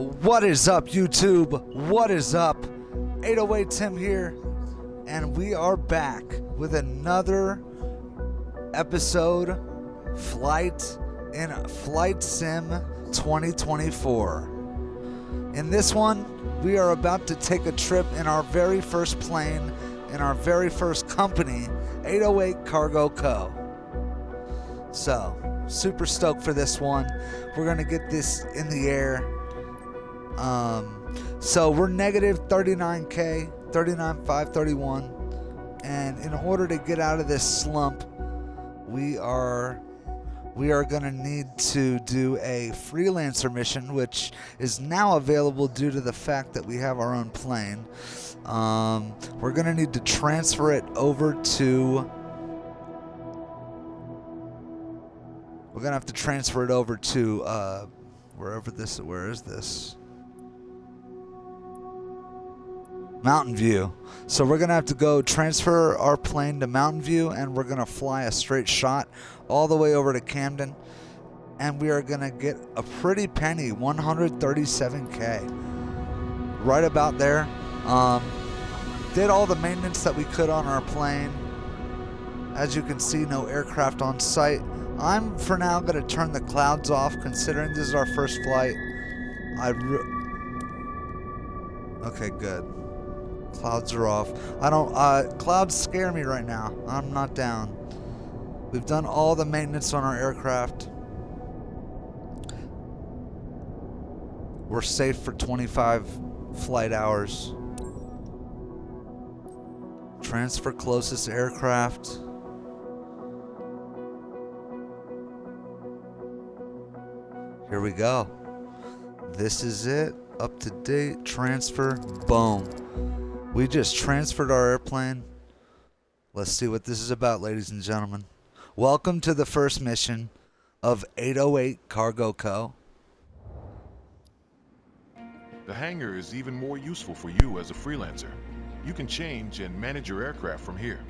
What is up, YouTube? What is up? 808 Tim here, and we are back with another episode, Flight Sim 2024. In this one, we are about to take a trip in our very first plane, in our very first company, 808 Cargo Co. So, super stoked for this one. We're going to get this in the air. So we're negative 39K, 39,531, and in order to get out of this slump, we are going to need to do a freelancer mission, which is now available due to the fact that we have our own plane. We're going to need to transfer it over to... We're going to have to transfer it over to, where is this? Mountain View. So we're going to have to go transfer our plane to Mountain View, and we're going to fly a straight shot all the way over to Camden, and we are going to get a pretty penny, 137K. Right about there. Did all the maintenance that we could on our plane. As you can see, no aircraft on site. I'm for now going to turn the clouds off, considering this is our first flight. Okay, good. Clouds are off. Clouds scare me right now. I'm not down. We've done all the maintenance on our aircraft. We're safe for 25 flight hours. Transfer closest aircraft. Here we go. This is it. Up to date. Transfer. Boom. We just transferred our airplane. Let's see what this is about, ladies and gentlemen. Welcome to the first mission of 808 Cargo Co. The hangar is even more useful for you as a freelancer. You can change and manage your aircraft from here.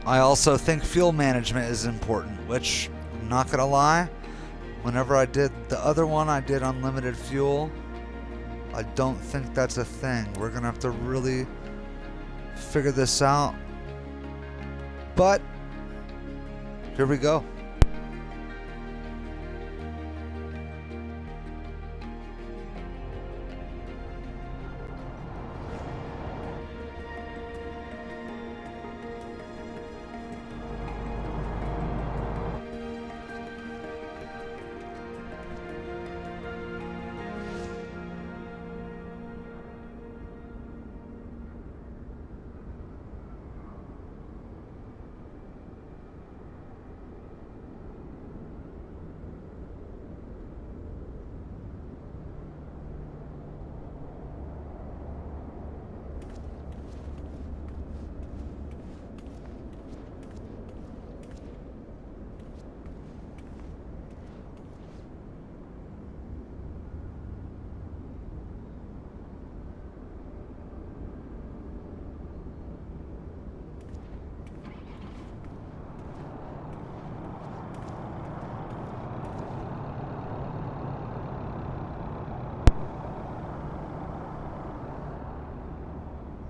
I also think fuel management is important, which, I'm not gonna lie, whenever I did the other one, I did unlimited fuel. I don't think that's a thing. We're gonna have to really figure this out. But, here we go.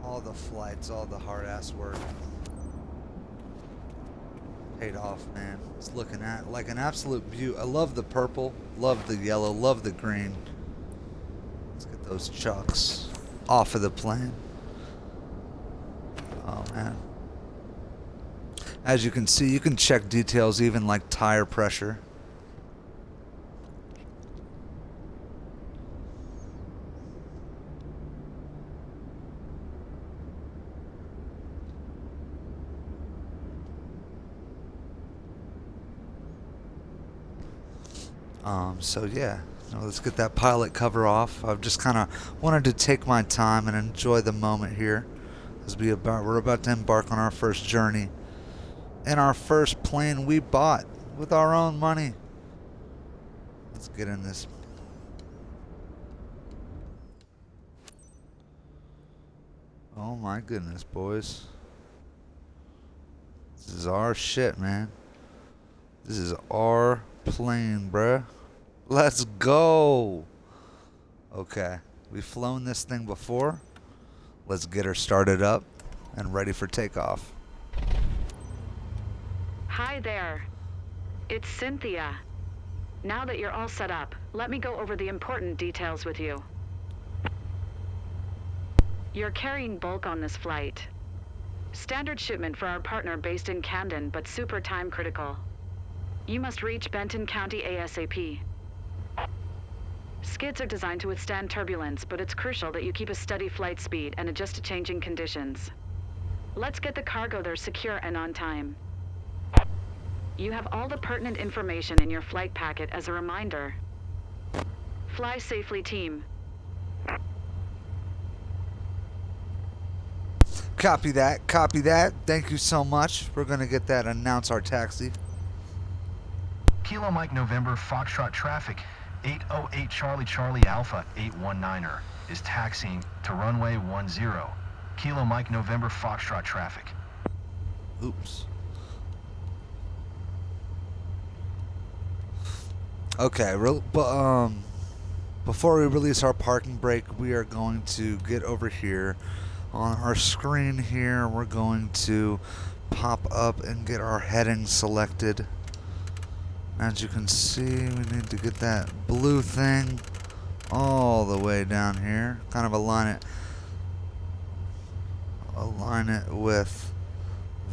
All the flights, all the hard ass work paid off, man. It's looking at like an absolute beauty. I love the purple, love the yellow, love the green. Let's get those chucks off of the plane. Oh man. As you can see, you can check details, even like tire pressure. So yeah, let's get that pilot cover off. I've just kind of wanted to take my time and enjoy the moment here, as we're about to embark on our first journey in our first plane we bought with our own money. Let's get in this. Oh my goodness, boys. This is our shit, man. This is our plane, bruh. Let's go. Okay, we've flown this thing before. Let's get her started up and ready for takeoff. Hi there. It's Cynthia. Now that you're all set up, let me go over the important details with you. You're carrying bulk on this flight. Standard shipment for our partner based in Camden, but super time critical. You must reach Benton County ASAP. Skids are designed to withstand turbulence, but it's crucial that you keep a steady flight speed and adjust to changing conditions. Let's get the cargo there secure and on time. You have all the pertinent information in your flight packet as a reminder. Fly safely, team. Copy that, copy that. Thank you so much. We're gonna get that announce our taxi. Kilo Mike November Foxtrot traffic 808 Charlie Charlie Alpha 819er is taxiing to runway 10. Kilo Mike November Foxtrot traffic. Oops. Okay, before we release our parking brake, we are going to get over here. On our screen here, we're going to pop up and get our heading selected. As you can see, we need to get that blue thing all the way down here. Kind of align it with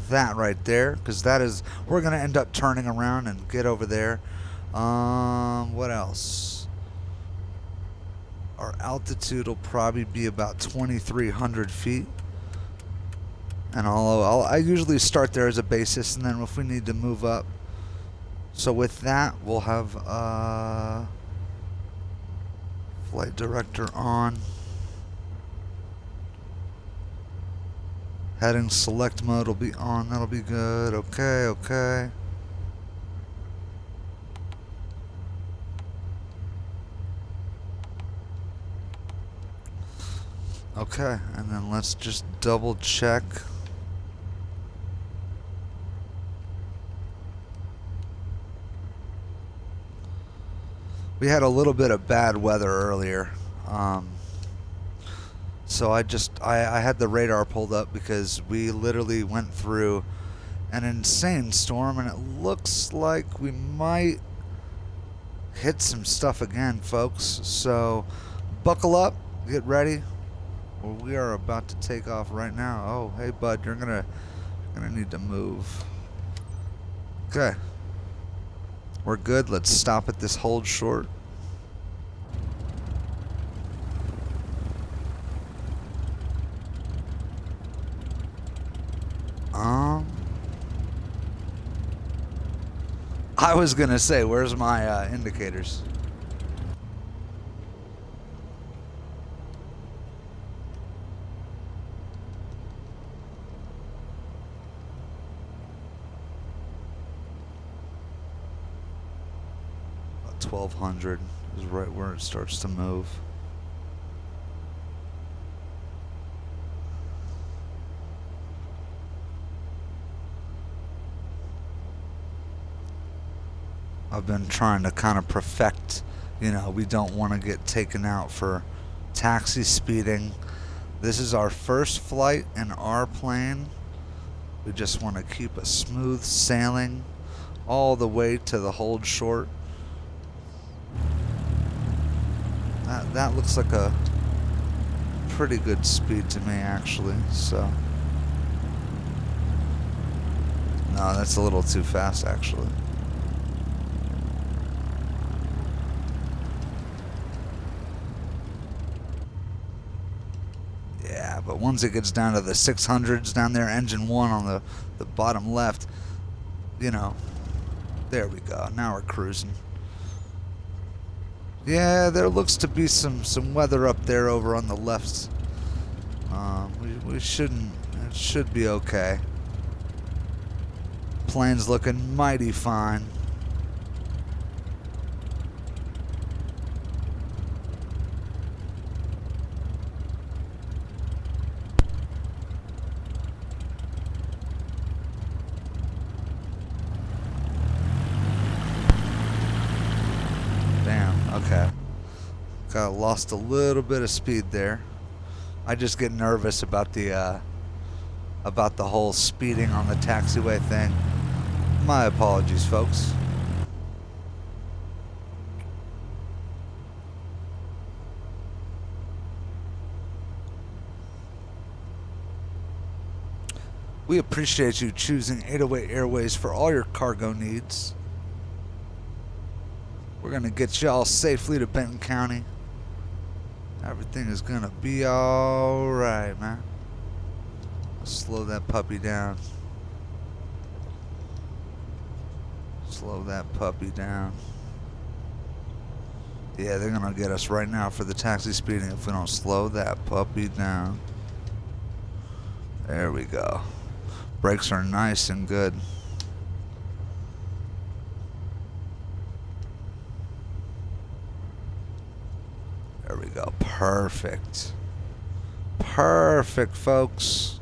that right there, because that is, we're going to end up turning around and get over there. What else? Our altitude will probably be about 2,300 feet. And I usually start there as a basis, and then if we need to move up. So with that, we'll have flight director on. Heading select mode will be on. That'll be good. Okay, okay. Okay, and then let's just double check. We had a little bit of bad weather earlier. So I had the radar pulled up because we literally went through an insane storm, and it looks like we might hit some stuff again, folks. So buckle up, get ready. Well, we are about to take off right now. Oh, hey bud, you're gonna need to move. Okay. We're good. Let's stop at this hold short. I was gonna say, where's my indicators? About 1,200 is right where it starts to move. I've been trying to kind of perfect, we don't want to get taken out for taxi speeding. This is our first flight in our plane. We just want to keep a smooth sailing all the way to the hold short. That looks like a pretty good speed to me, actually. So no, that's a little too fast, actually. Yeah, but once it gets down to the 600s down there, engine 1 on the bottom left, there we go. Now we're cruising. Yeah, there looks to be some weather up there over on the left. We shouldn't, it should be okay. Plane's looking mighty fine. lost a little bit of speed there. I just get nervous about the whole speeding on the taxiway thing. My apologies, folks. We appreciate you choosing 808 Airways for all your cargo needs. We're going to get y'all safely to Benton County. Everything is going to be alright, man. Slow that puppy down. Slow that puppy down. Yeah, they're going to get us right now for the taxi speeding if we don't slow that puppy down. There we go. Brakes are nice and good. There we go. Perfect. Perfect, folks.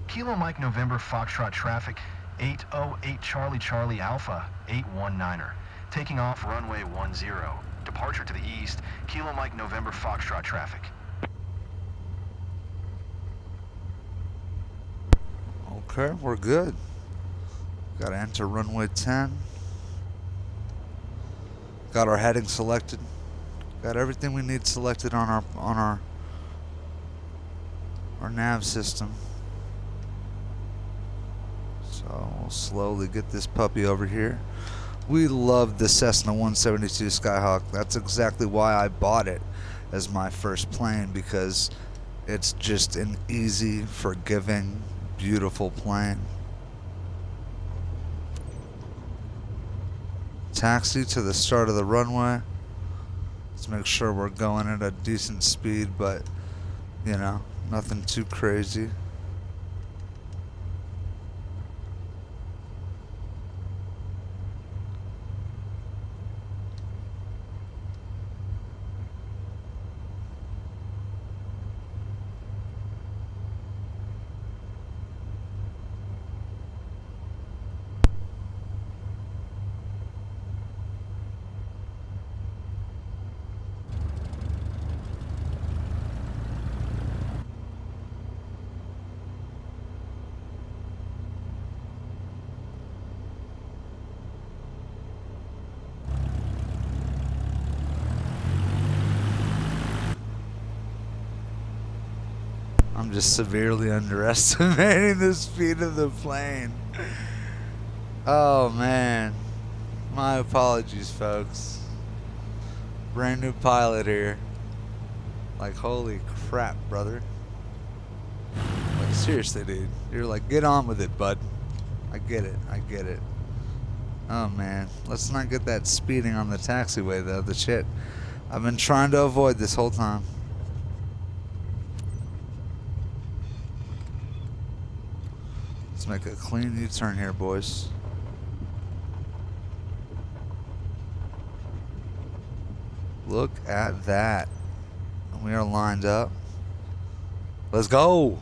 Kilo Mike November Foxtrot traffic, 808 Charlie Charlie Alpha, 819er. Taking off runway 10. Departure to the east, Kilo Mike November Foxtrot traffic. Okay, we're good. Got to enter runway 10. Got our heading selected. Got everything we need selected on our nav system. So we'll slowly get this puppy over here. We love the Cessna 172 Skyhawk. That's exactly why I bought it as my first plane, because it's just an easy, forgiving, beautiful plane. Taxi to the start of the runway. Let's make sure we're going at a decent speed, but you know, nothing too crazy. I'm just severely underestimating the speed of the plane. Oh man. My apologies, folks. Brand new pilot here. Like, holy crap, brother. Like, seriously, dude. You're like, get on with it, bud. I get it. I get it. Oh man. Let's not get that speeding on the taxiway, though. The shit I've been trying to avoid this whole time. Let's make a clean U-turn here, boys. Look at that. We are lined up. Let's go.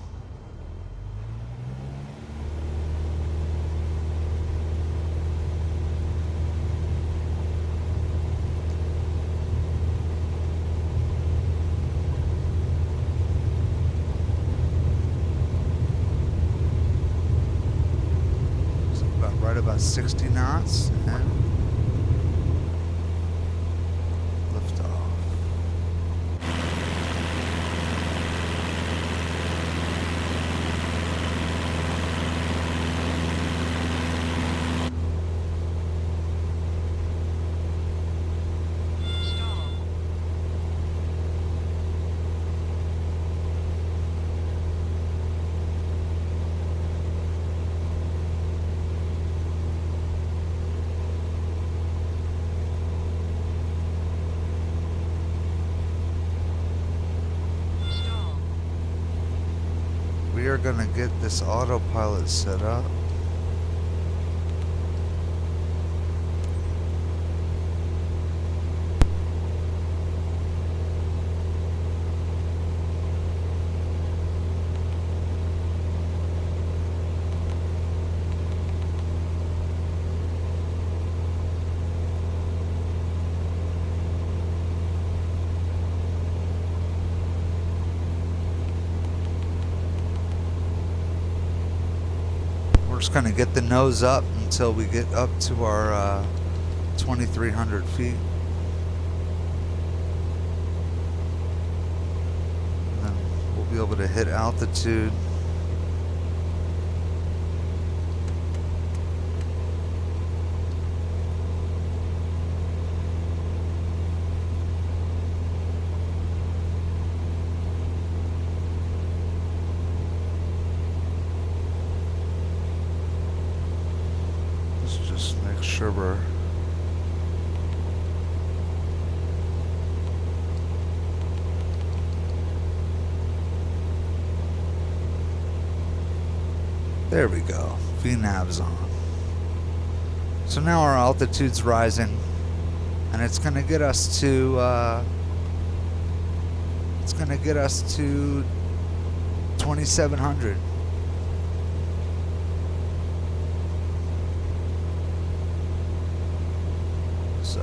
Right about 60 knots and lift off. are gonna get this autopilot set up. We're just gonna get the nose up until we get up to our 2,300 feet. And then we'll be able to hit altitude. Just make sure we're there we go. VNav's on. So now our altitude's rising, and it's gonna get us to 2,700. So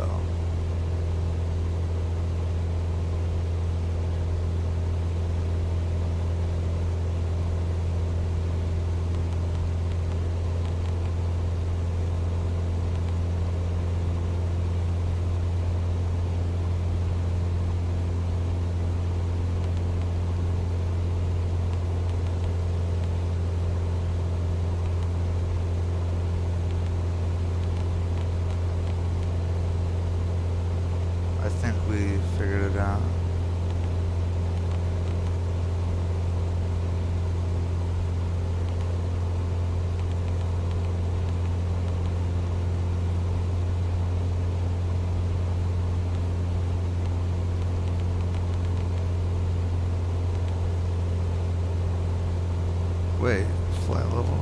I think we figured it out. Wait, flight level.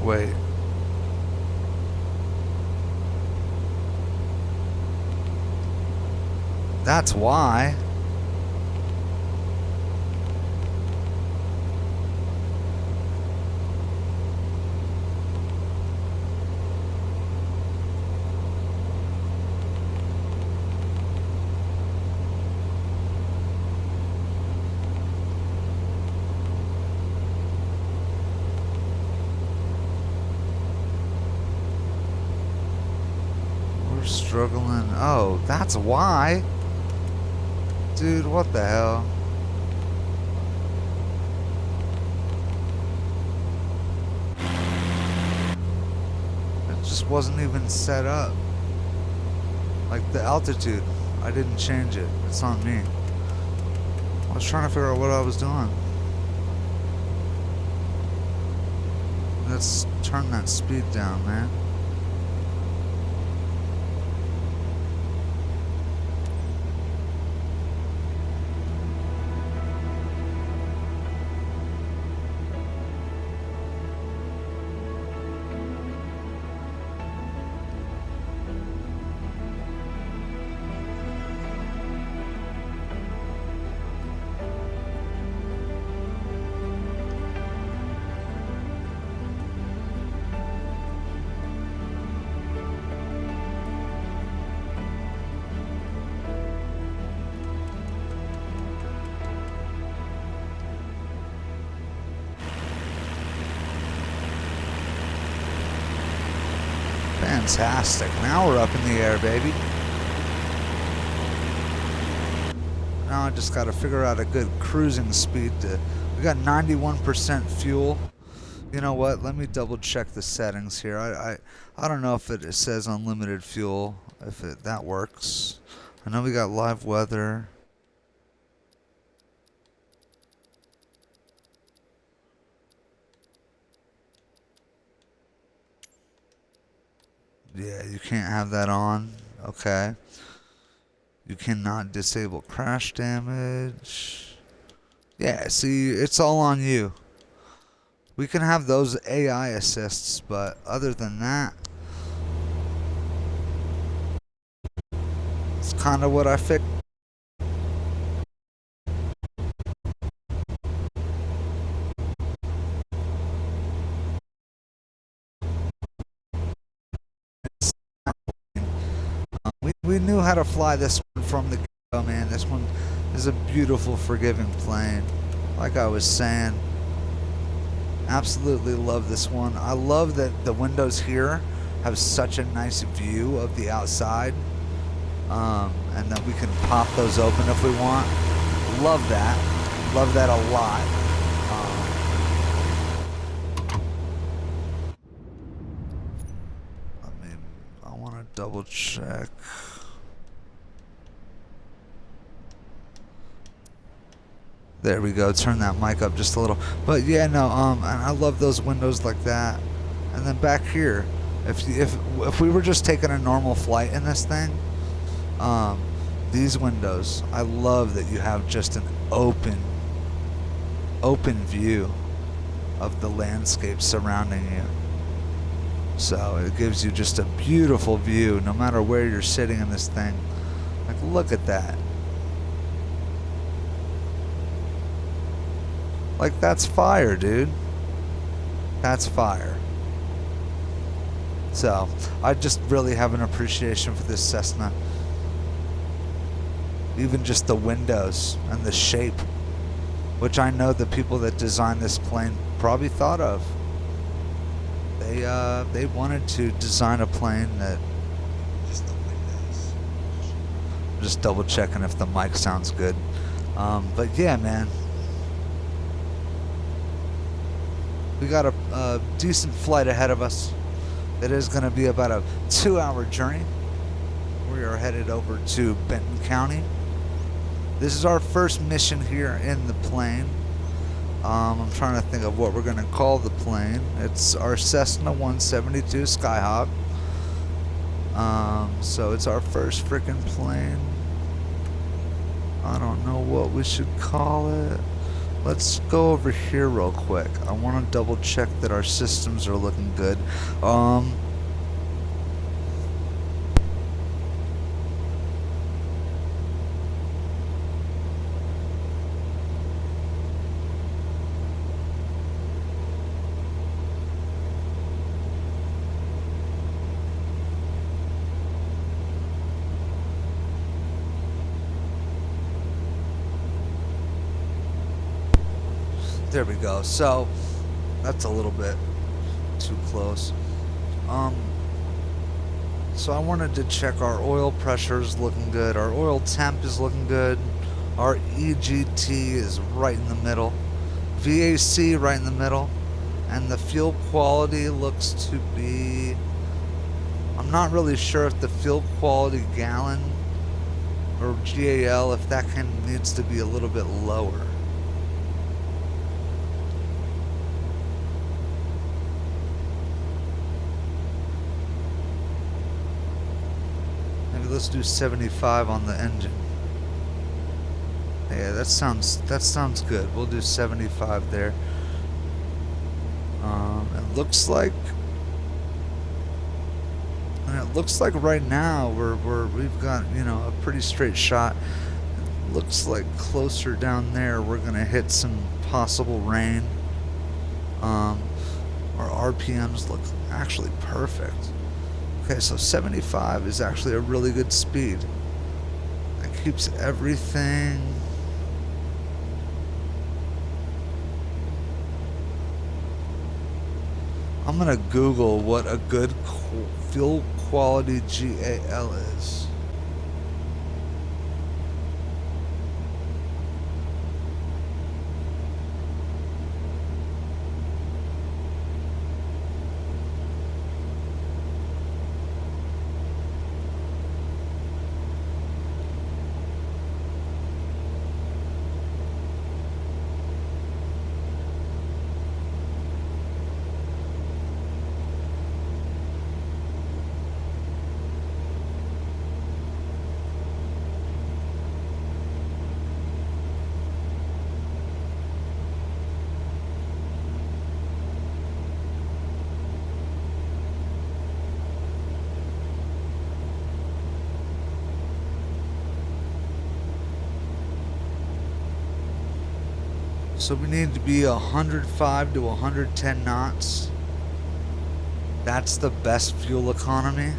Wait. That's why. We're struggling. Oh, that's why. Dude, what the hell? It just wasn't even set up. Like the altitude, I didn't change it. It's on me. I was trying to figure out what I was doing. Let's turn that speed down, man. Fantastic. Now we're up in the air, baby. Now I just got to figure out a good cruising speed. We got 91% fuel. You know what? Let me double check the settings here. I don't know if it says unlimited fuel. that works. I know we got live weather. Yeah, you can't have that on. Okay. You cannot disable crash damage. Yeah, see, it's all on you. We can have those AI assists, but other than that, it's kind of what I fixed. We knew how to fly this one from the go, man. This one is a beautiful, forgiving plane. Like I was saying, absolutely love this one. I love that the windows here have such a nice view of the outside. And then we can pop those open if we want. Love that. Love that a lot. I want to double check. There we go. Turn that mic up just a little. But yeah, no. And I love those windows like that. And then back here, if we were just taking a normal flight in this thing, these windows, I love that you have just an open view of the landscape surrounding you. So it gives you just a beautiful view no matter where you're sitting in this thing. Like, look at that. Like, that's fire, dude. That's fire. So, I just really have an appreciation for this Cessna. Even just the windows and the shape, which I know the people that designed this plane probably thought of. They wanted to design a plane that just the windows. I'm just double checking if the mic sounds good. But yeah, man. We got a decent flight ahead of us. It is going to be about a 2-hour journey. We are headed over to Benton County. This is our first mission here in the plane. I'm trying to think of what we're going to call the plane. It's our Cessna 172 Skyhawk. So it's our first freaking plane. I don't know what we should call it. Let's go over here real quick. I want to double check that our systems are looking good. There we go. So that's a little bit too close. So I wanted to check our oil pressure is looking good. Our oil temp is looking good. Our EGT is right in the middle. VAC right in the middle. And the fuel quality looks to be... I'm not really sure if the fuel quality gallon or GAL, if that needs to be a little bit lower. Let's do 75 on the engine. Yeah, that sounds good. We'll do 75 there. It looks like right now we've got, you know, a pretty straight shot. It looks like closer down there we're gonna hit some possible rain. Our RPMs look actually perfect. Okay, so 75 is actually a really good speed. That keeps everything... I'm gonna Google what a good fuel quality GAL is. So we need to be 105 to 110 knots. That's the best fuel economy.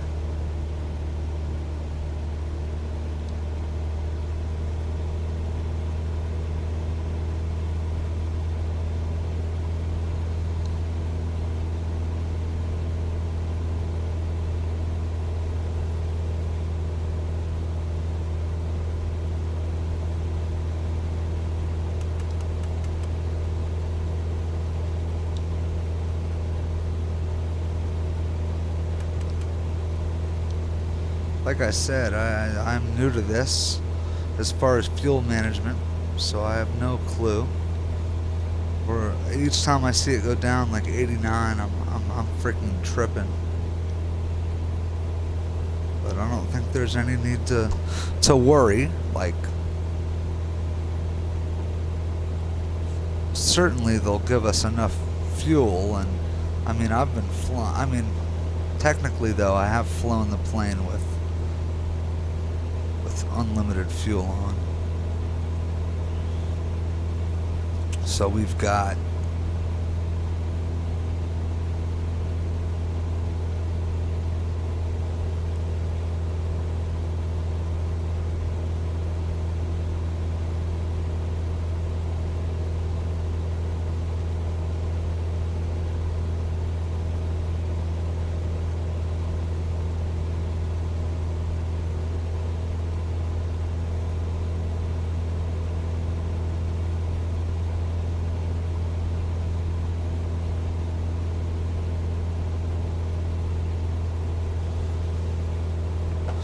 Like I said, I'm new to this as far as fuel management, so I have no clue. Or each time I see it go down like 89, I'm freaking tripping. But I don't think there's any need to worry. Like, certainly they'll give us enough fuel, and I mean I've been flying. I mean, technically though, I have flown the plane with unlimited fuel on. So we've got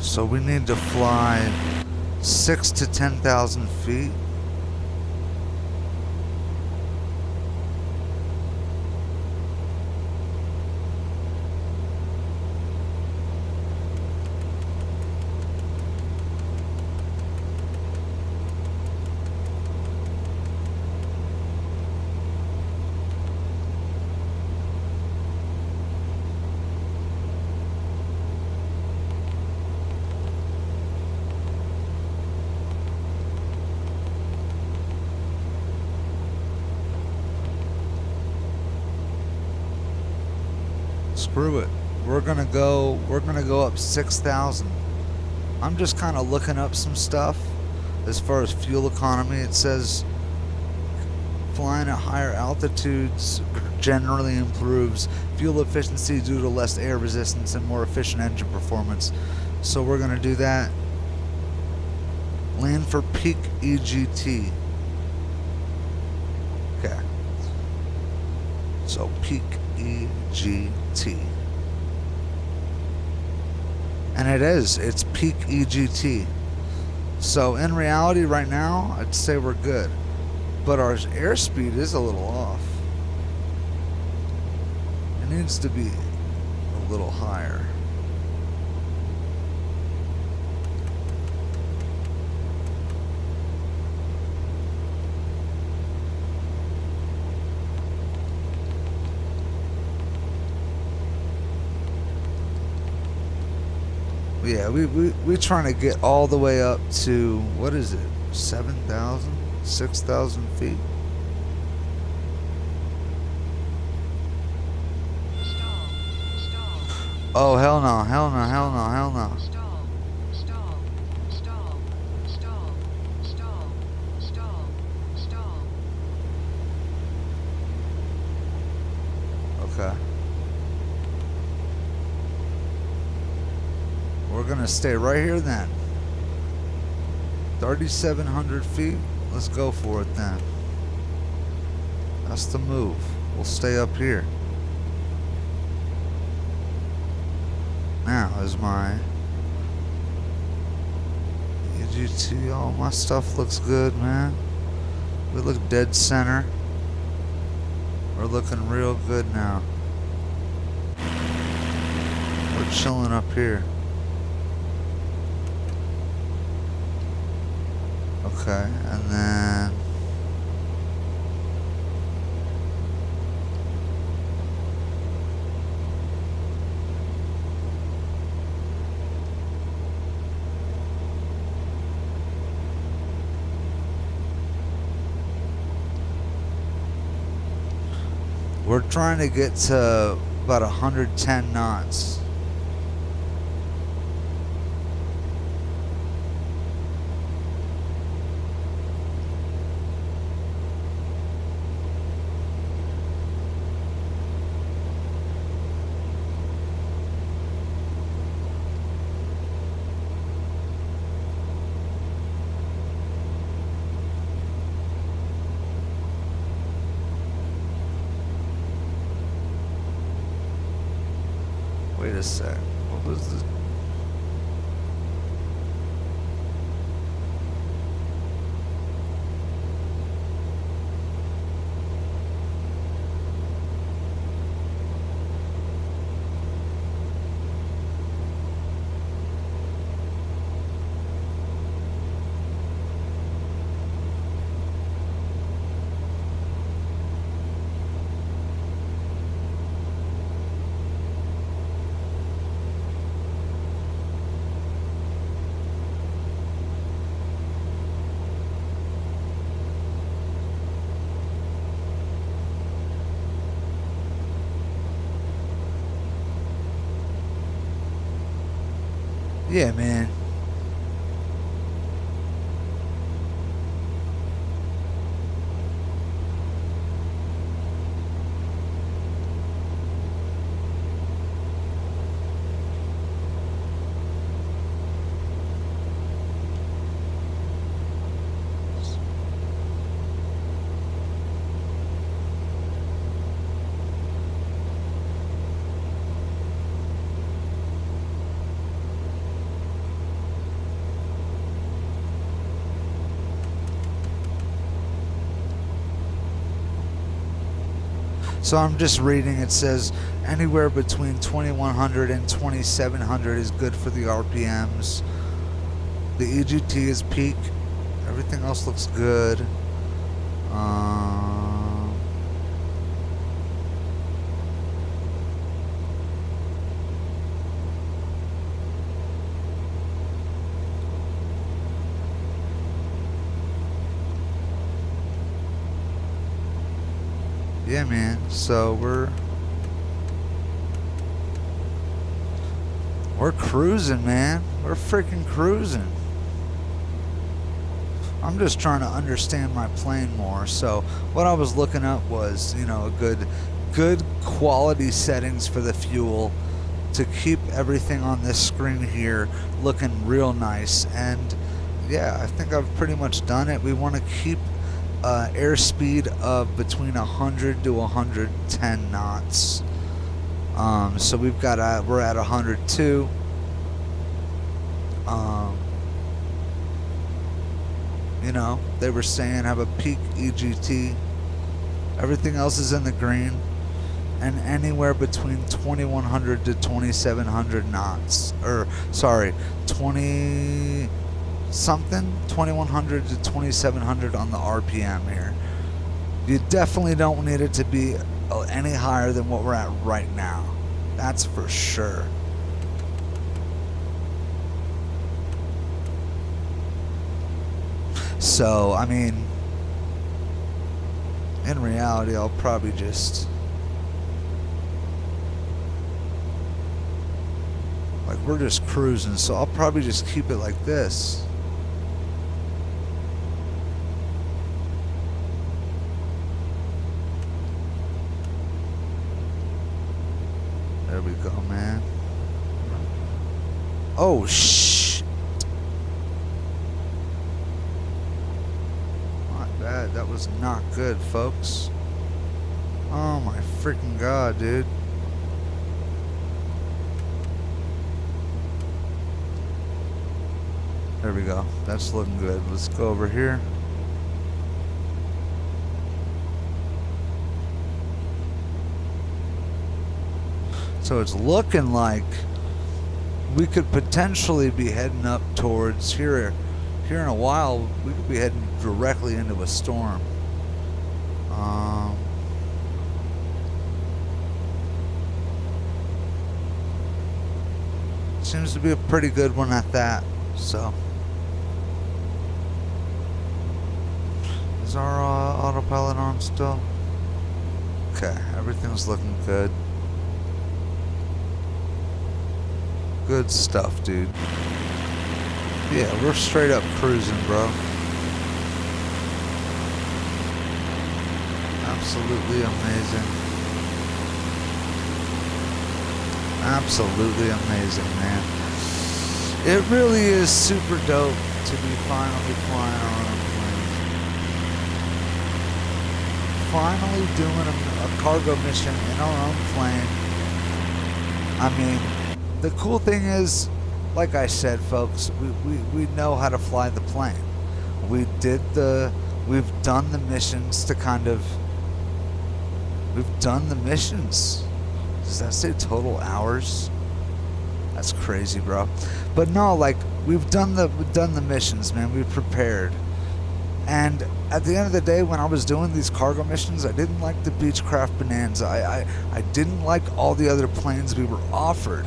so we need to fly 6 to 10,000 feet. Screw it. We're gonna go up 6,000. I'm just kind of looking up some stuff as far as fuel economy. It says flying at higher altitudes generally improves fuel efficiency due to less air resistance and more efficient engine performance. So we're gonna do that. Land for peak EGT. Okay. So peak EGT. And it's peak EGT. So in reality right now, I'd say we're good. But our airspeed is a little off. It needs to be a little higher. Yeah, we trying to get all the way up to, what is it, 7,000, 6,000 feet? Oh, hell no, hell no, hell no, hell no. Okay. We're gonna stay right here then. 3,700 feet. Let's go for it then. That's the move. We'll stay up here. Now is my EGT. Oh, my stuff looks good, man. We look dead center. We're looking real good now. We're chilling up here. Okay, and then We're trying to get to about 110 knots. Wait a sec. What was this? Yeah, man. So I'm just reading, it says anywhere between 2100 and 2700 is good for the RPMs. The EGT is peak. Everything else looks good. Yeah, man. So we're cruising, man. We're freaking cruising. I'm just trying to understand my plane more. So what I was looking up was, you know, a good quality settings for the fuel to keep everything on this screen here looking real nice. And yeah, I think I've pretty much done it. We want to keep airspeed of between 100 to 110 knots. So we've got we're at 102. You know, they were saying have a peak EGT. Everything else is in the green, and anywhere between 2100 to 2700 knots, or sorry, 20 something, 2100 to 2700 on the RPM here. You definitely don't need it to be any higher than what we're at right now. That's for sure. So, I mean, in reality, I'll probably just, like, we're just cruising, so I'll probably just keep it like this. There we go, man. Oh, shh. My bad. That was not good, folks. Oh, my freaking God, dude. There we go. That's looking good. Let's go over here. So it's looking like we could potentially be heading up towards here in a while. We could be heading directly into a storm. Seems to be a pretty good one at that. So is our autopilot on still? Okay, everything's looking good. Good stuff, dude. Yeah, we're straight up cruising, bro. Absolutely amazing. Absolutely amazing, man. It really is super dope to be finally flying on our own plane. Finally doing a cargo mission in our own plane. I mean, the cool thing is, like I said, folks, we know how to fly the plane. We've done the missions to kind of, we've done the missions. Does that say total hours? That's crazy, bro. But no, like, we've done the missions, man. We've prepared. And at the end of the day, when I was doing these cargo missions, I didn't like the Beechcraft Bonanza. I didn't like all the other planes we were offered.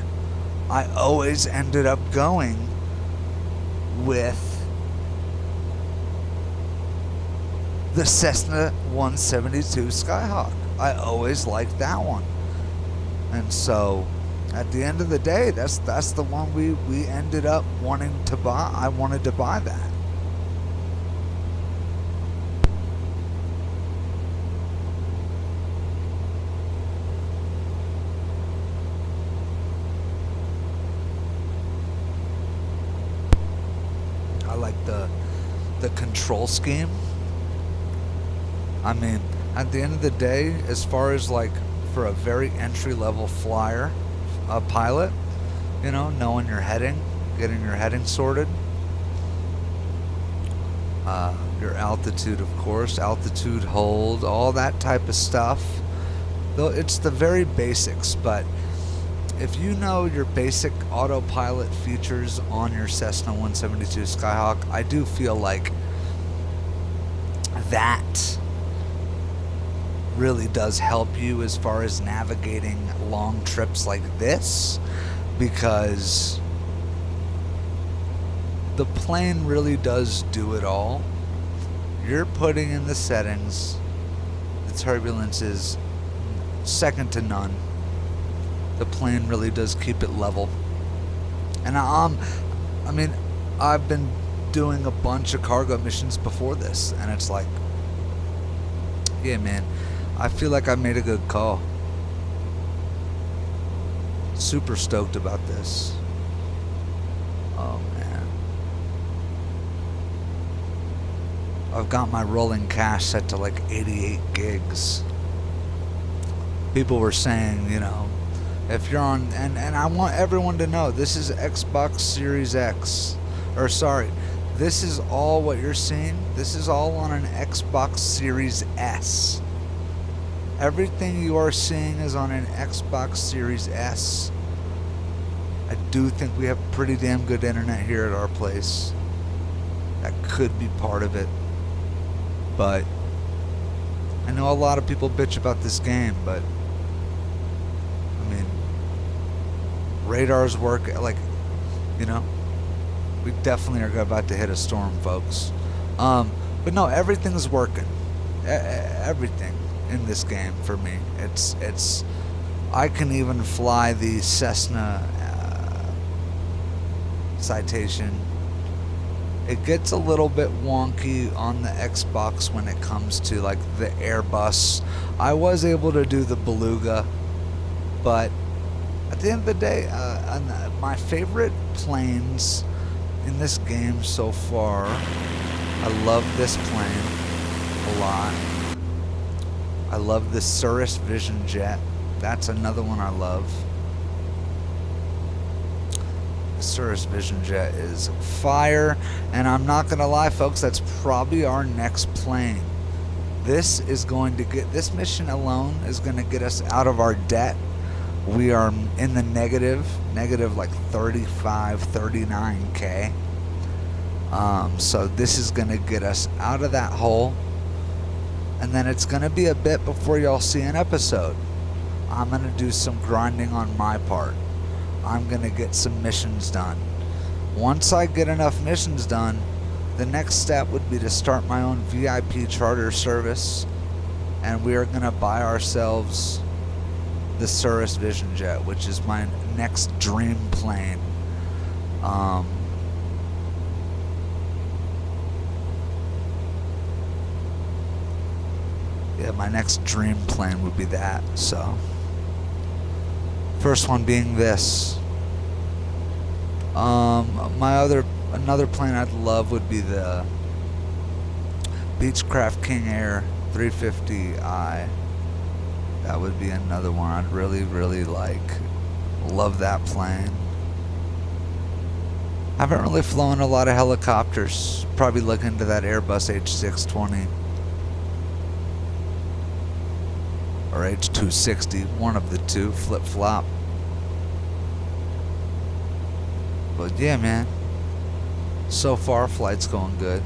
I always ended up going with the Cessna 172 Skyhawk. I always liked that one. And so, at the end of the day, that's the one we ended up wanting to buy. I wanted to buy that. I like the control scheme. I mean, at the end of the day, as far as like for a very entry-level flyer, a pilot, you know, knowing your heading, getting your heading sorted, your altitude, of course, altitude hold, all that type of stuff. Though it's the very basics, but if you know your basic autopilot features on your Cessna 172 Skyhawk, I do feel like that really does help you as far as navigating long trips like this, because the plane really does do it all. You're putting in the settings, the turbulence is second to none. The plane really does keep it level. And I mean, I've been doing a bunch of cargo missions before this, and it's like, yeah, man, I feel like I made a good call. Super stoked about this. Oh, man. I've got my rolling cache set to like 88 gigs. People were saying, you know, if you're on, and I want everyone to know, this is Xbox Series X. Or sorry, this is all what you're seeing. This is all on an Xbox Series S. Everything you are seeing is on an Xbox Series S. I do think we have pretty damn good internet here at our place. That could be part of it. But I know a lot of people bitch about this game, but I mean, radars work, like, you know, we definitely are about to hit a storm, folks. But no, everything's working. Everything in this game for me. It's I can even fly the Cessna Citation. It gets a little bit wonky on the Xbox when it comes to like the Airbus. I was able to do the Beluga, but at the end of the day, my favorite planes in this game so far, I love this plane a lot. I love the Cirrus Vision Jet. That's another one I love. The Cirrus Vision Jet is fire, and I'm not gonna lie, folks, that's probably our next plane. This is going to get, this mission alone is gonna get us out of our debt. We are in the negative like 35, 39K. So this is gonna get us out of that hole. And then it's going to be a bit before y'all see an episode. I'm going to do some grinding on my part. I'm going to get some missions done. Once I get enough missions done, the next step would be to start my own VIP charter service and we are going to buy ourselves the Cirrus Vision Jet, which is my next dream plane. Yeah, my next dream plane would be that. So, first one being this. Another plane I'd love would be the Beechcraft King Air 350i. That would be another one I'd really, really like. Love that plane. I haven't really flown a lot of helicopters. Probably look into that Airbus H620 or H260, one of the two, flip-flop. But yeah, man, so far flight's going good.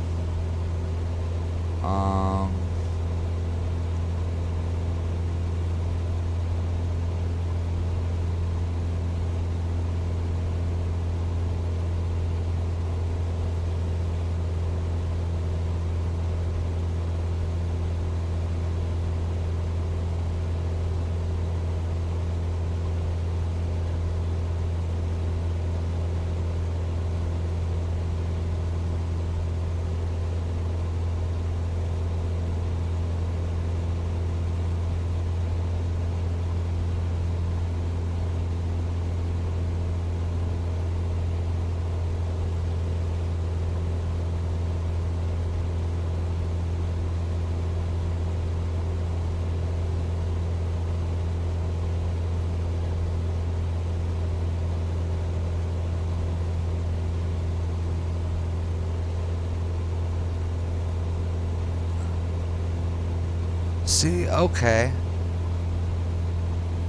See, okay.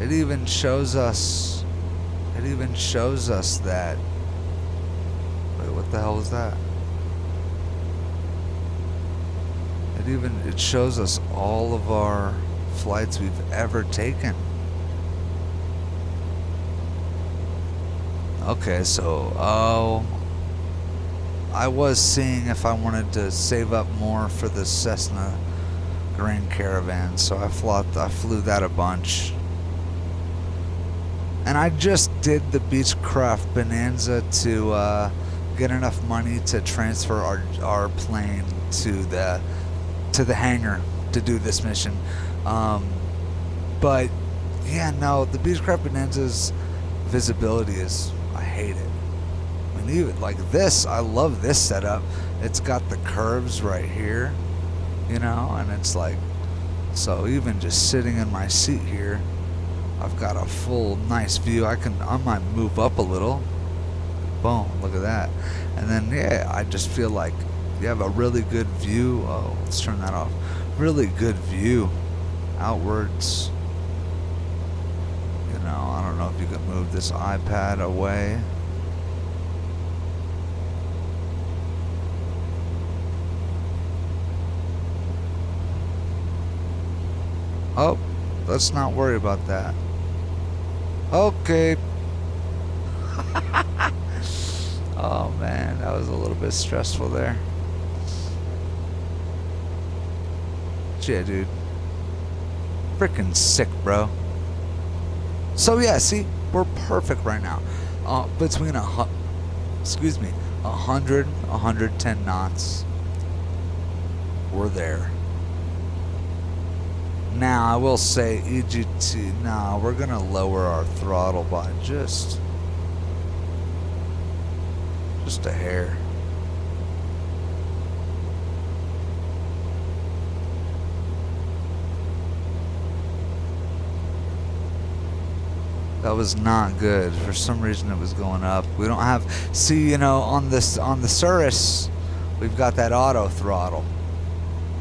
It even shows us that. Wait, what the hell was that? It shows us all of our flights we've ever taken. Okay, so, I was seeing if I wanted to save up more for the Cessna Grand Caravan, so I flew that a bunch. And I just did the Beechcraft Bonanza to get enough money to transfer our plane to the hangar to do this mission. But yeah, no, the Beechcraft Bonanza's visibility is, I hate it. I mean, even like this, I love this setup. It's got the curves right here, you know, and it's like, so even just sitting in my seat here, I've got a full nice view. I might move up a little. Boom, look at that. And then yeah, I just feel like you have a really good view. Oh, let's turn that off. Really good view outwards. You know, I don't know if you can move this iPad away. Oh, let's not worry about that. Okay. Oh man, that was a little bit stressful there. Yeah, dude. Freaking sick, bro. So yeah, see, we're perfect right now. Between 100, 110 knots. We're there. Now, I will say, EGT, nah, we're going to lower our throttle by just a hair. That was not good. For some reason, it was going up. We don't have, see, you know, on the Cirrus, we've got that auto throttle.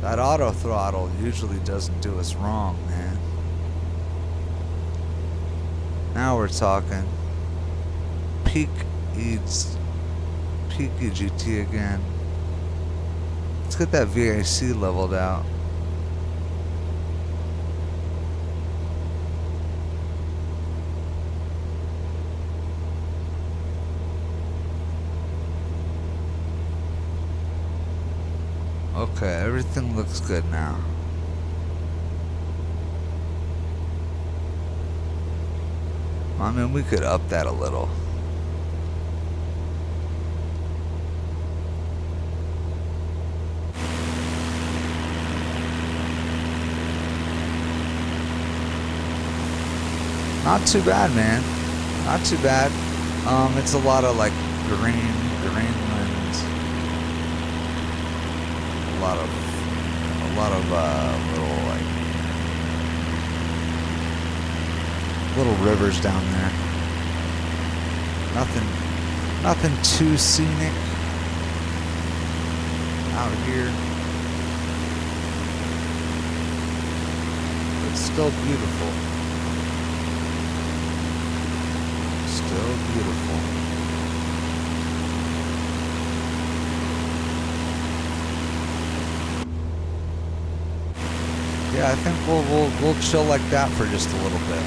That auto throttle usually doesn't do us wrong, man. Now we're talking. Peak EGT again. Let's get that VAC leveled out. Okay, everything looks good now. I mean, we could up that a little. Not too bad, man. Not too bad. It's a lot of like greenland. A lot of little like little rivers down there. Nothing too scenic out here. It's still beautiful. Still beautiful. Yeah, I think we'll chill like that for just a little bit.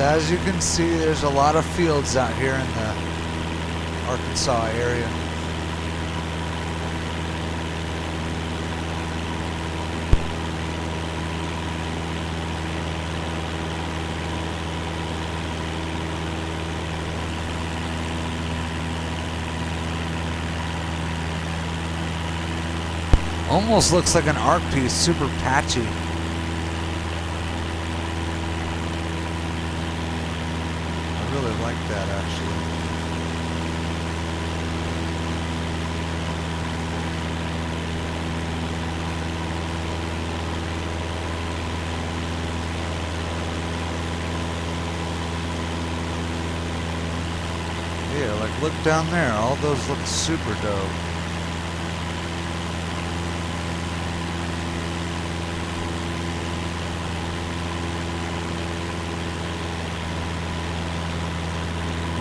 So as you can see, there's a lot of fields out here in the Arkansas area. Almost looks like an art piece, super patchy. I really like that actually. Yeah, like look down there, all those look super dope.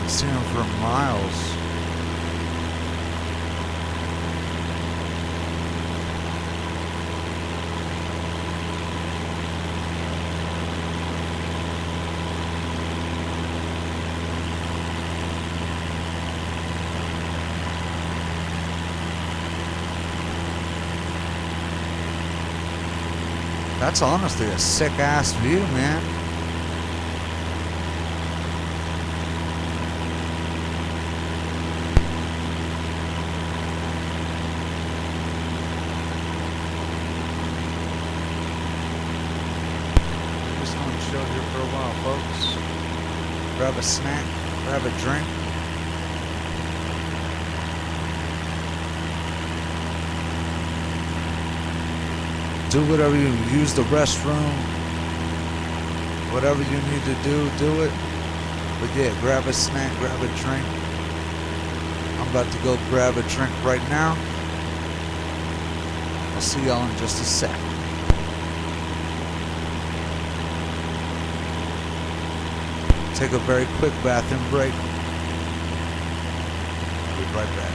Seen them for miles. That's honestly a sick ass view, man. Chill here for a while, folks. Grab a snack, grab a drink. Do whatever you use the restroom. Whatever you need to do it. But yeah, grab a snack, grab a drink. I'm about to go grab a drink right now. I'll see y'all in just a sec. Take a very quick bathroom break. I'll be right back.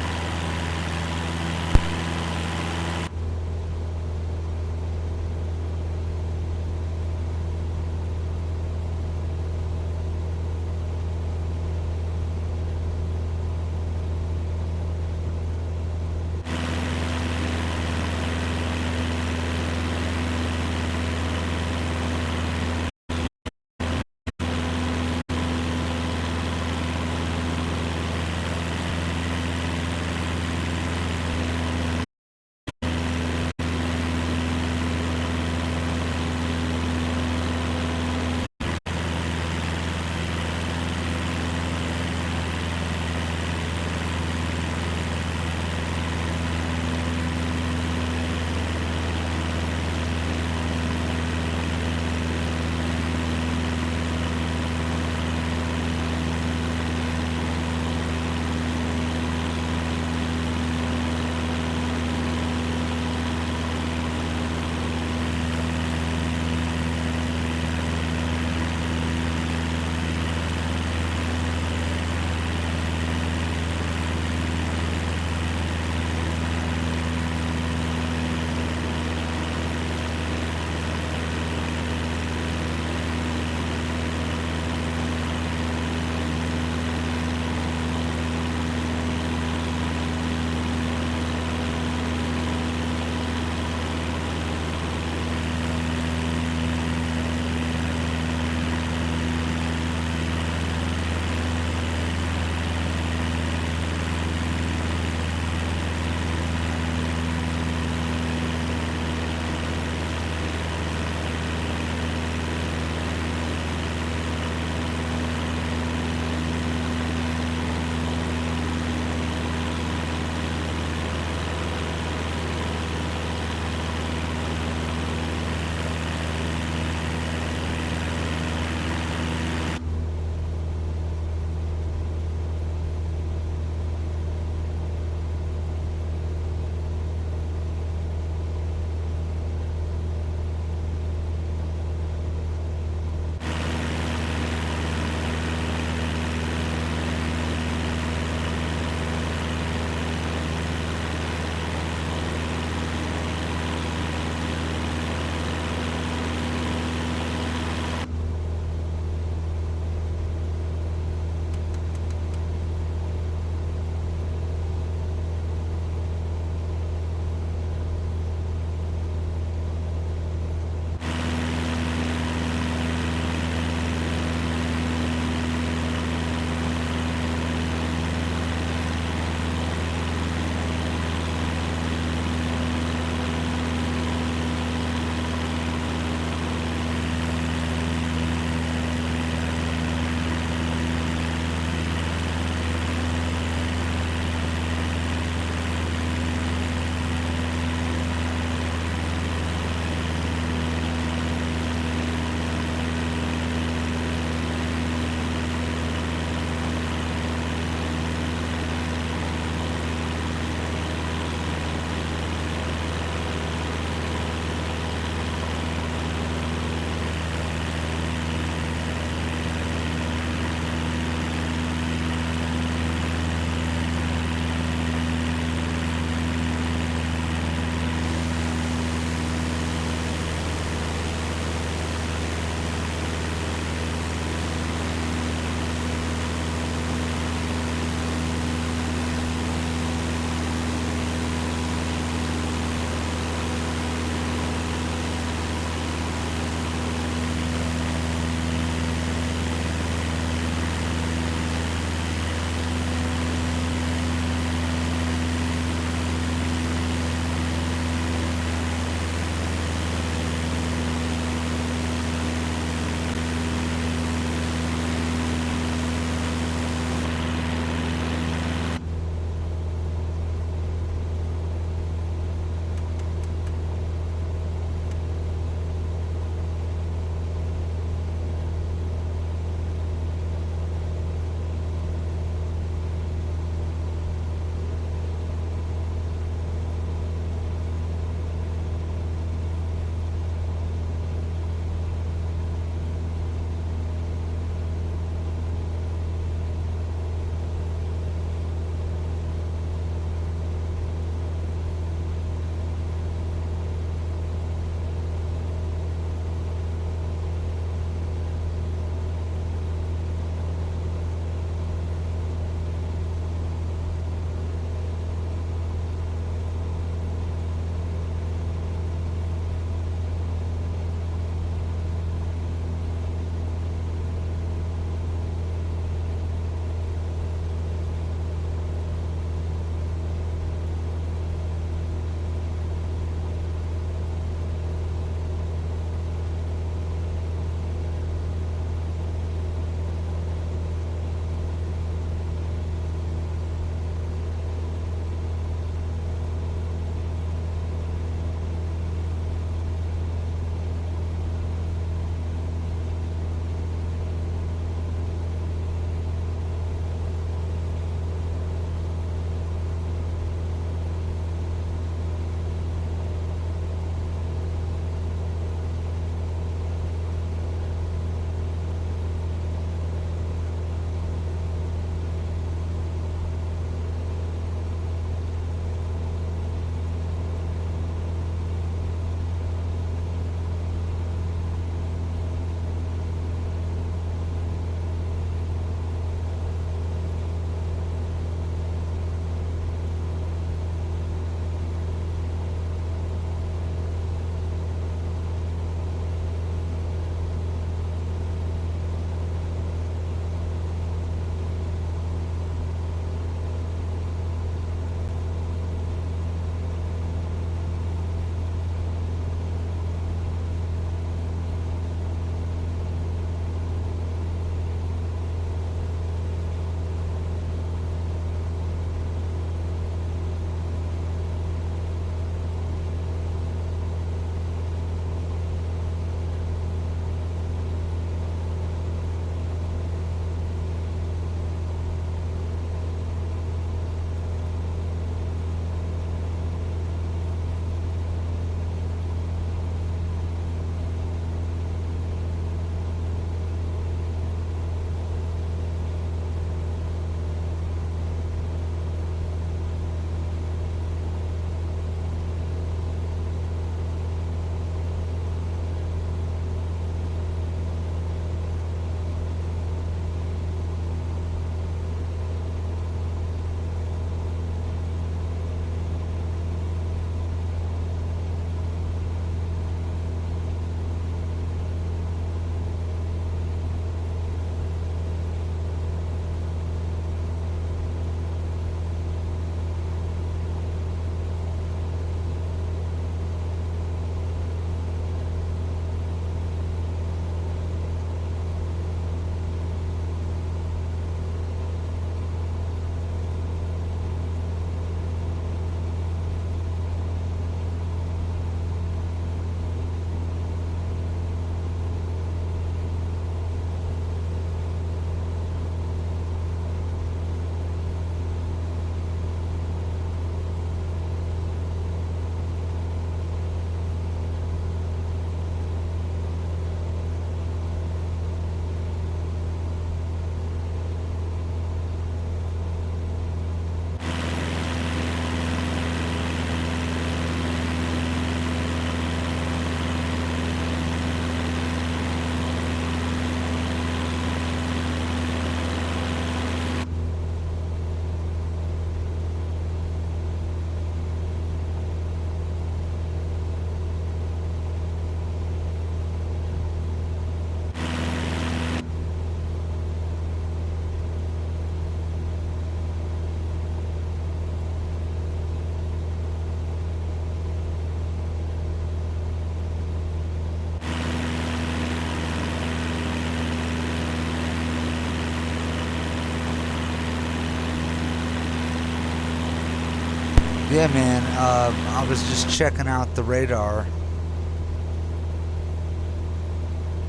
Yeah, man, I was just checking out the radar,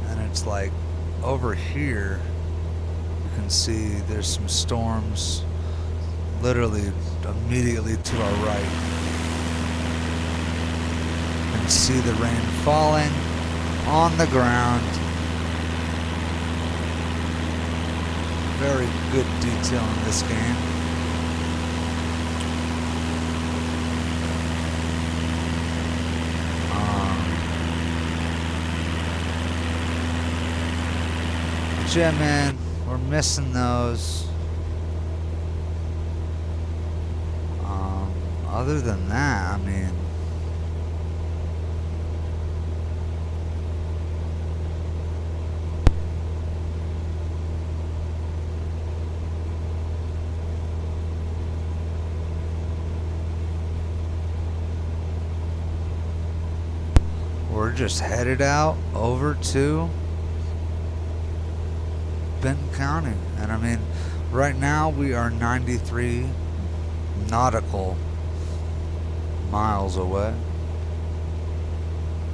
and it's like over here you can see there's some storms literally immediately to our right. You can see the rain falling on the ground. Very good detail in this game. Yeah, man, we're missing those. Other than that, I mean, we're just headed out over to Benton County. And I mean, right now we are 93 nautical miles away.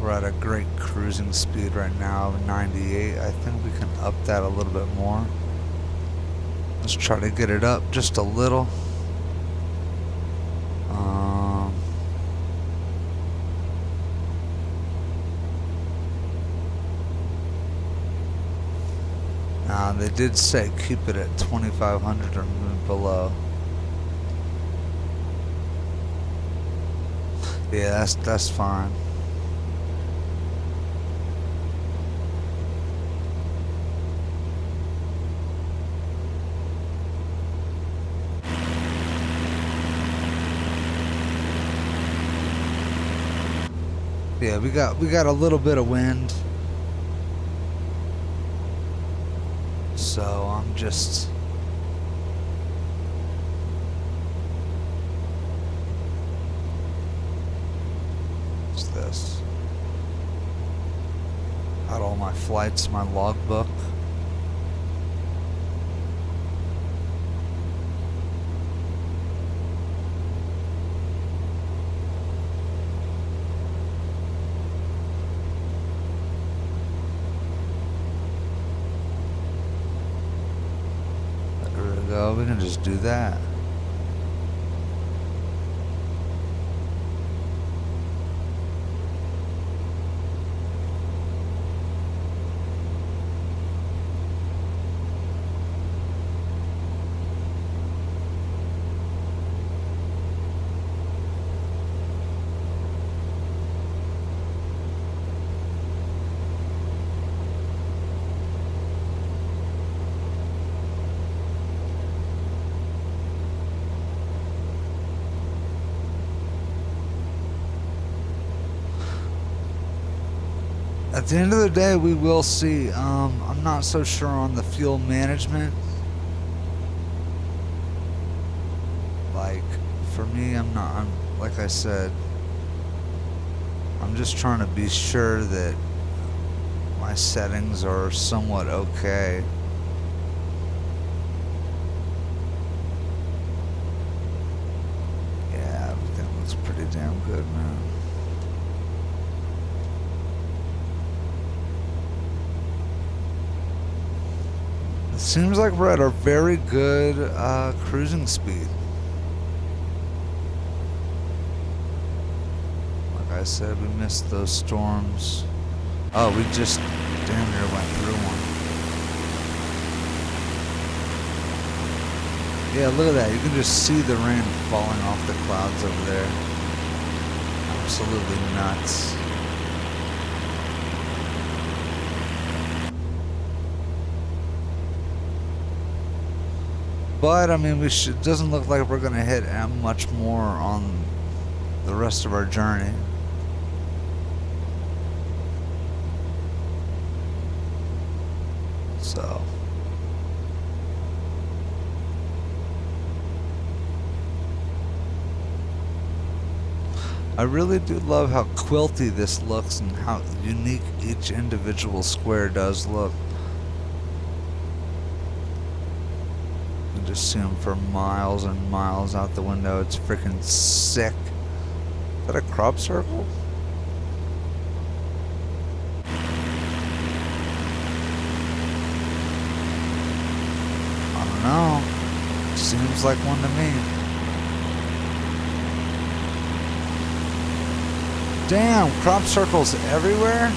We're at a great cruising speed right now, 98. I think we can up that a little bit more. Let's try to get it up just a little. They did say keep it at 2,500 or below. Yeah, that's fine. Yeah, we got a little bit of wind. So I'm just what's this? Got all my flights, my logbook. We can just do that. At the end of the day, we will see. I'm not so sure on the fuel management. Like, for me, like I said, I'm just trying to be sure that my settings are somewhat okay. Yeah, everything looks pretty damn good, man. It seems like we're at a very good cruising speed. Like I said, we missed those storms. Oh, we just damn near went through one. Yeah, look at that. You can just see the rain falling off the clouds over there. Absolutely nuts. But I mean, it doesn't look like we're gonna hit much more on the rest of our journey. So I really do love how quilty this looks and how unique each individual square does look. You can just see them for miles and miles out the window. It's freaking sick. Is that a crop circle? I don't know. Seems like one to me. Damn, crop circles everywhere?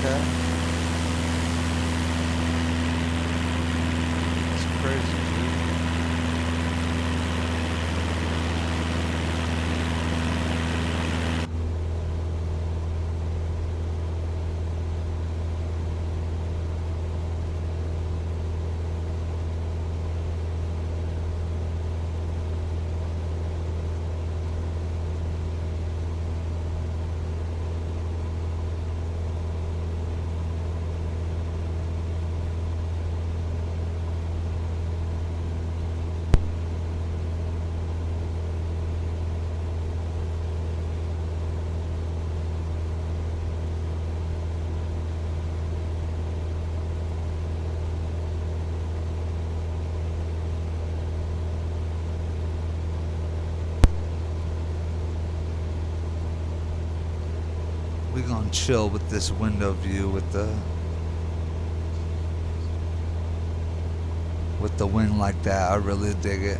Okay. It's crazy, dude. We gonna chill with this window view with the wind like that. I really dig it.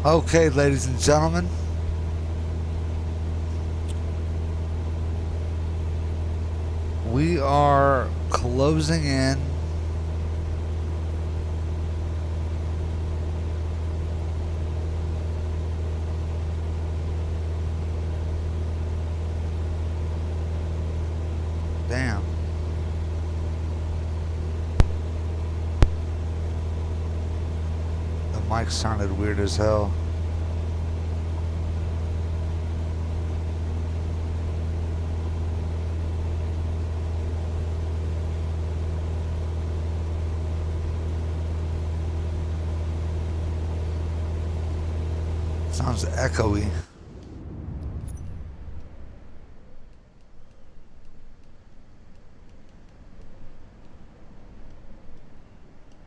Okay, ladies and gentlemen. We are closing in. Damn. The mic sounded weird as hell. Sounds echoey.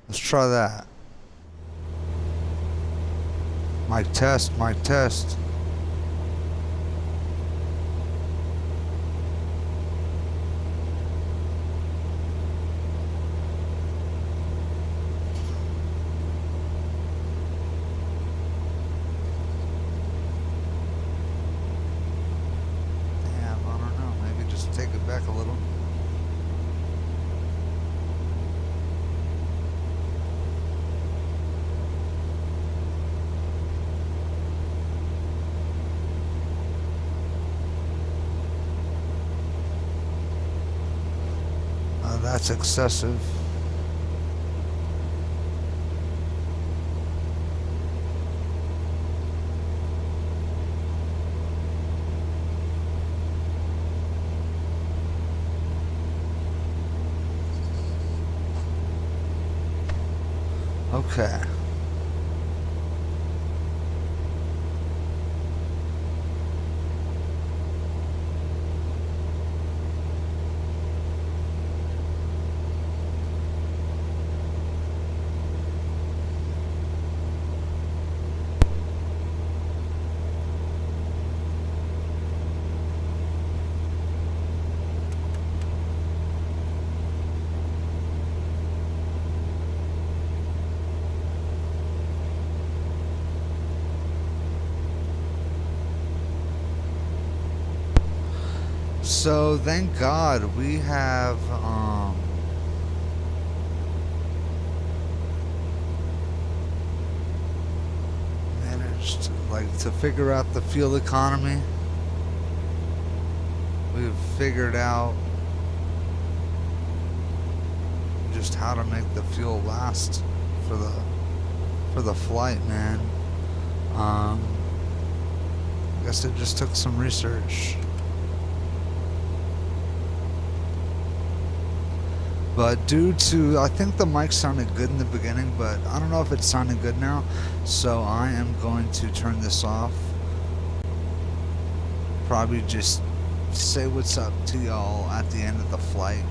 Let's try that. Mic test, mic test. Take it back a little. That's excessive. Okay. So thank God we have managed to figure out the fuel economy. We've figured out just how to make the fuel last for the flight, man. I guess it just took some research. But due to, I think the mic sounded good in the beginning, but I don't know if it's sounding good now. So I am going to turn this off. Probably just say what's up to y'all at the end of the flight.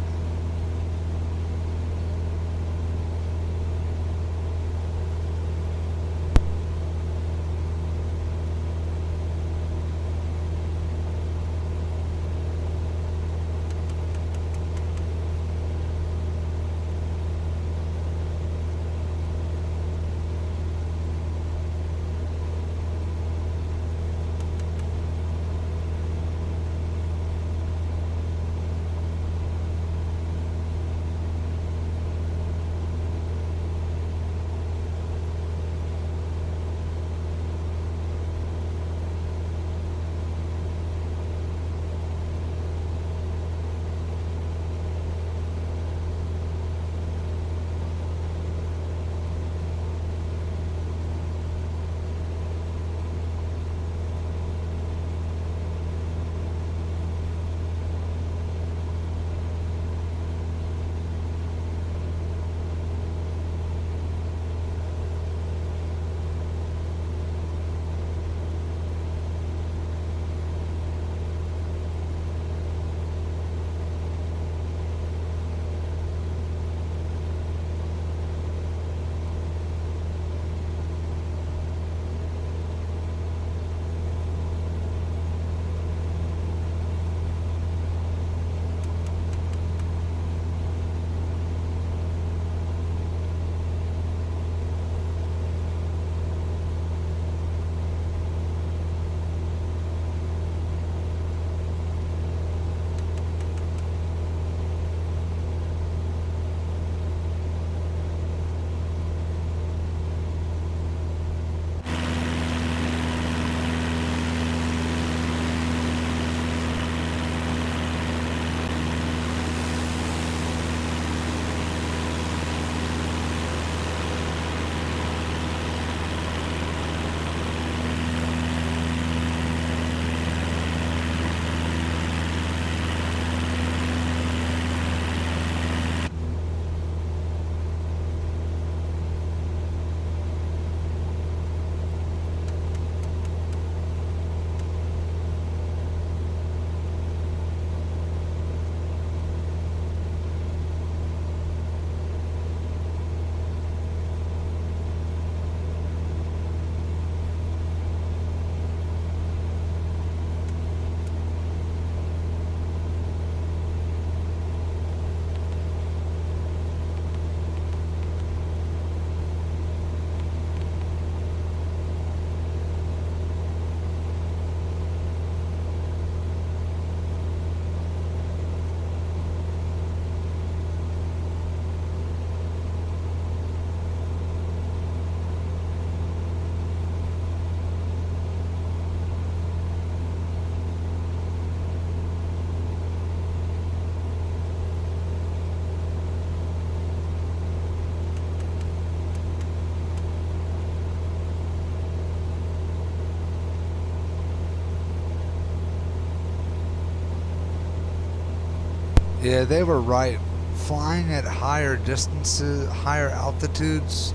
Yeah, they were right. Flying at higher distances, higher altitudes,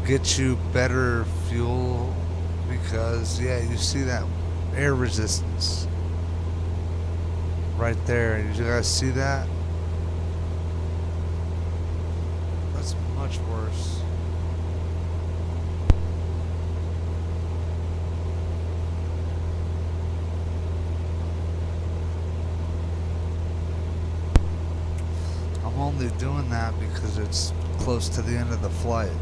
gets you better fuel because, yeah, you see that air resistance right there. Did you guys see that? That's much worse. I'm only doing that because it's close to the end of the flight.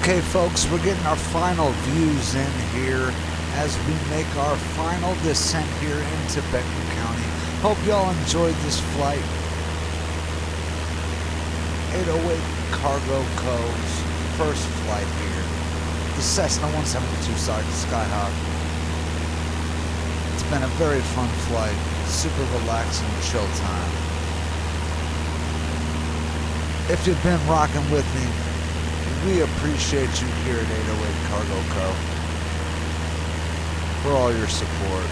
Okay, folks, we're getting our final views in here as we make our final descent here into Benton County. Hope y'all enjoyed this flight. 808 Cargo Co.'s first flight here. The Cessna 172 Skyhawk. It's been a very fun flight. Super relaxing, chill time. If you've been rocking with me, we appreciate you here at 808 Cargo Co. for all your support.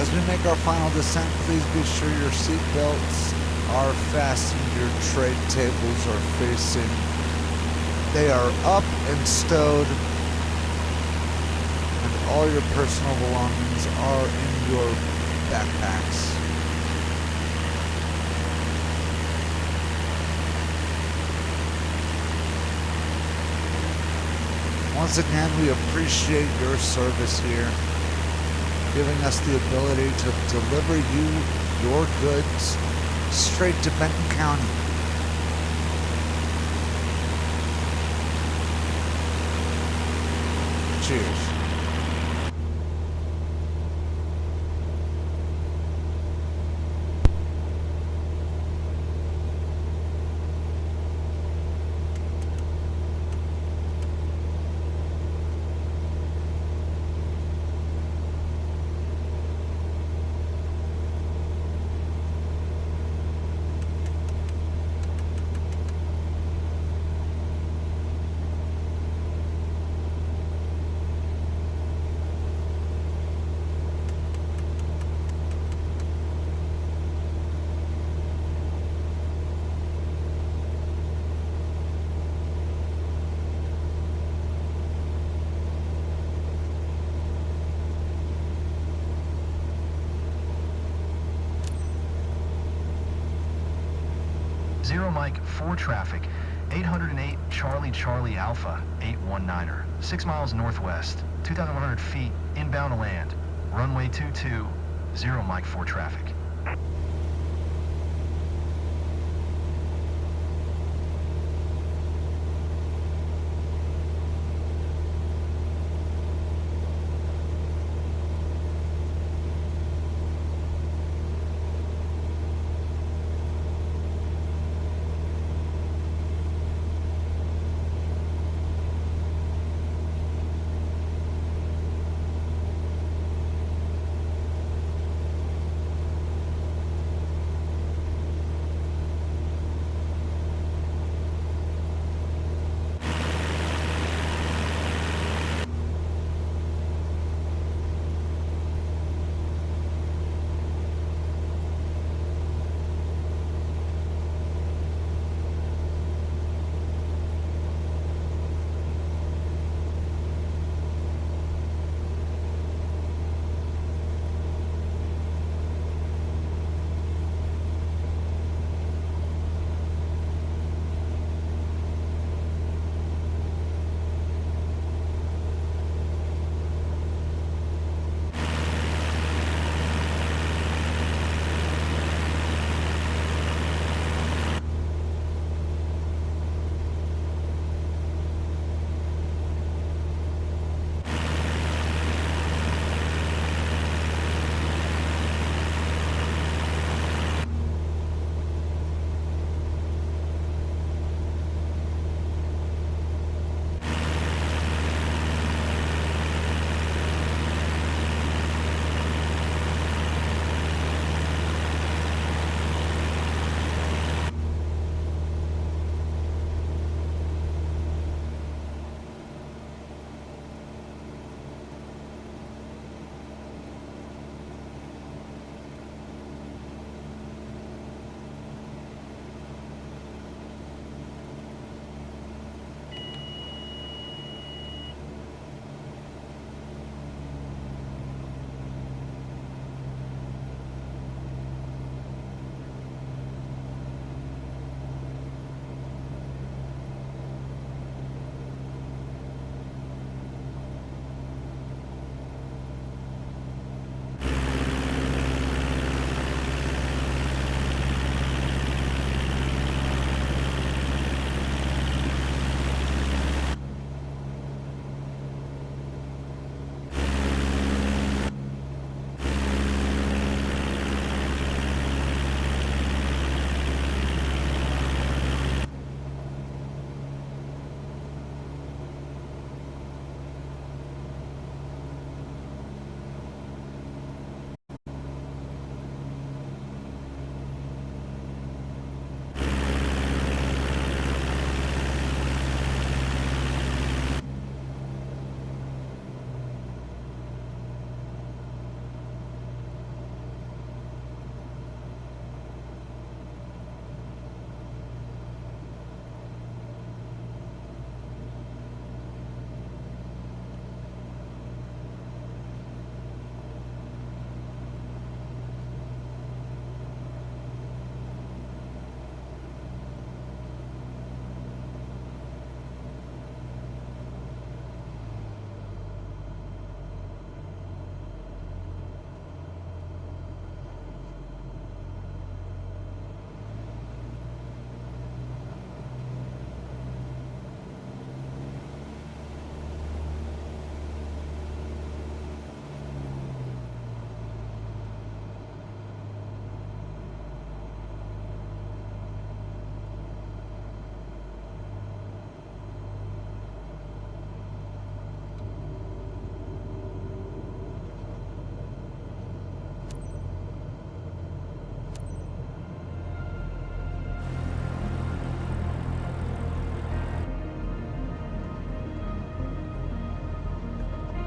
As we make our final descent, please be sure your seat belts are fastened, your tray tables are facing. They are up and stowed, and all your personal belongings are in your backpacks. Once again, we appreciate your service here, giving us the ability to deliver you your goods straight to Benton County. Cheers. Zero Mike 4 traffic, 808 Charlie Alpha 819er, 6 miles northwest, 2,100 feet, inbound to land, runway 22, Zero Mike 4 traffic.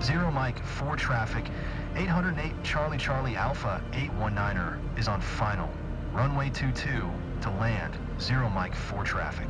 0 Mike 4 traffic, 808 Charlie Charlie Alpha 819er is on final. Runway 22 to land, 0 Mike 4 traffic.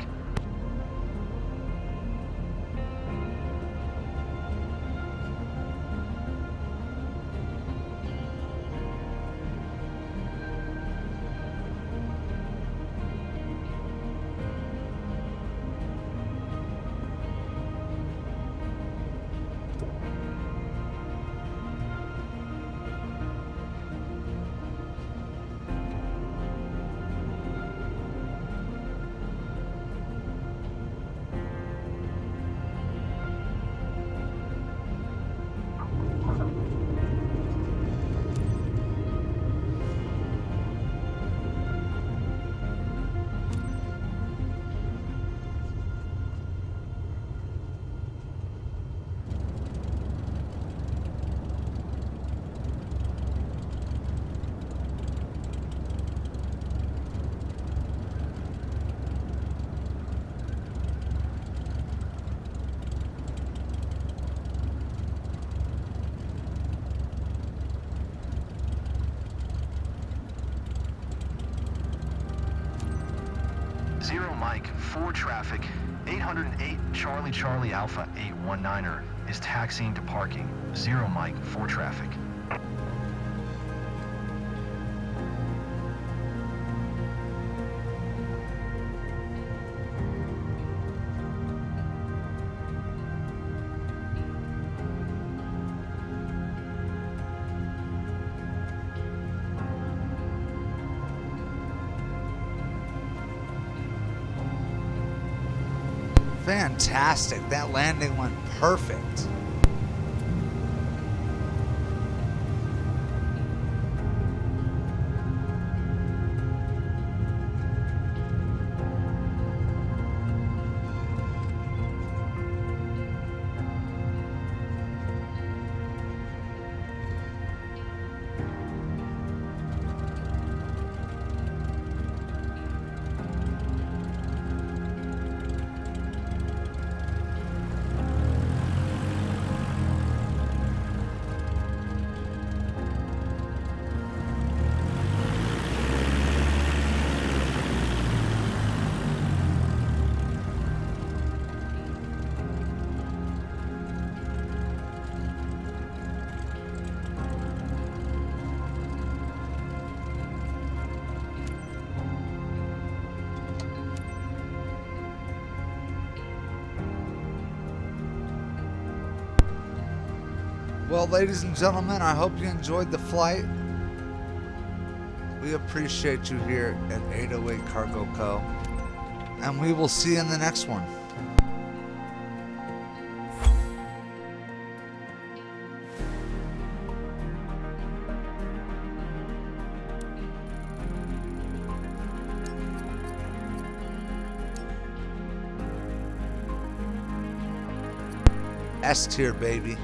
Mike 4 traffic, 808 Charlie Charlie Alpha 819er is taxiing to parking, 0 Mike 4 traffic. Fantastic. That landing went perfect. Well, ladies and gentlemen, I hope you enjoyed the flight. We appreciate you here at 808 Cargo Co. And we will see you in the next one. S tier, baby.